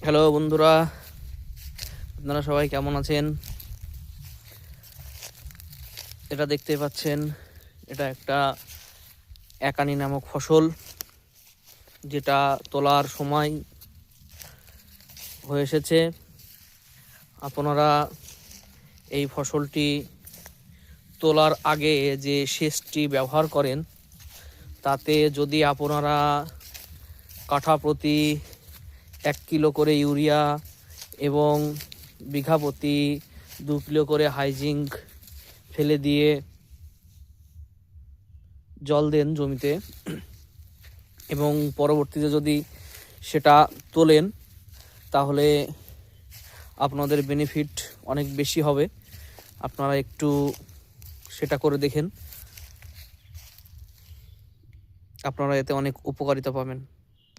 Hello বন্ধুরা, আপনারা সবাই কেমন আছেন? এটা দেখতে পাচ্ছেন, এটা একটা একানি নামক ফসল, যেটা তোলার সময় হয়ে এসেছে। আপনারা এই ফসলটি তোলার আগে যে সেচটি ব্যবহার করেন, তাতে যদি আপনারা কাঠা প্রতি 1 কিলো করে ইউরিয়া এবং বিঘা প্রতি 2 কিলো করে হাইজিঙ্ক ফেলে দিয়ে জল দেন জমিতে, এবং পরবর্তীতে যদি সেটা তোলেন, তাহলে আপনাদের বেনিফিট অনেক বেশি হবে। আপনারা একটু সেটা করে দেখেন, আপনারা এতে অনেক উপকারিতা পাবেন।